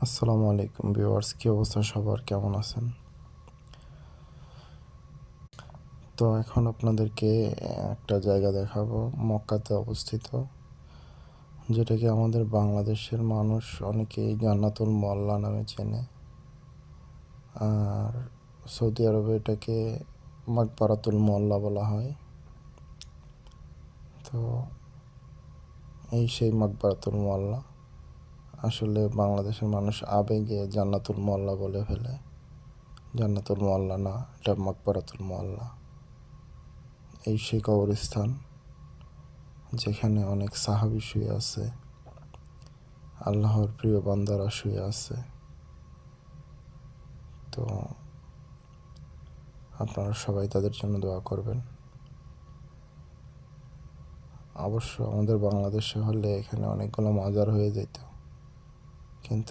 আসসালামু আলাইকুম ভিউয়ার্স, কি অবস্থা সবার, কেমন আছেন? তো এখন আপনাদেরকে একটা জায়গা দেখাবো, মক্কাতে অবস্থিত, যেটাকে আমাদের বাংলাদেশের মানুষ অনেকেই জান্নাতুল মোয়াল্লা নামে চেনে। আর সৌদি আরবে এটাকে মাকবারাতুল মোয়াল্লা বলা হয়। তো এই সেই মাকবারাতুল মোয়াল্লা, আসলে বাংলাদেশের মানুষ আবেগে জান্নাতুল মোয়াল্লা বলে ফেলে। জান্নাতুল মোয়াল্লা না, এটা মাকবারাতুল মোয়াল্লা। এই সেই কবরস্থান যেখানে অনেক সাহাবী শুয়ে আছে, আল্লাহর প্রিয় বান্দারা শুয়ে আছে। তো আপনারা সবাই তাদের জন্য দোয়া করবেন। অবশ্য আমাদের বাংলাদেশে হলে এখানে অনেকগুলো মাজার হয়ে যেত, কিন্তু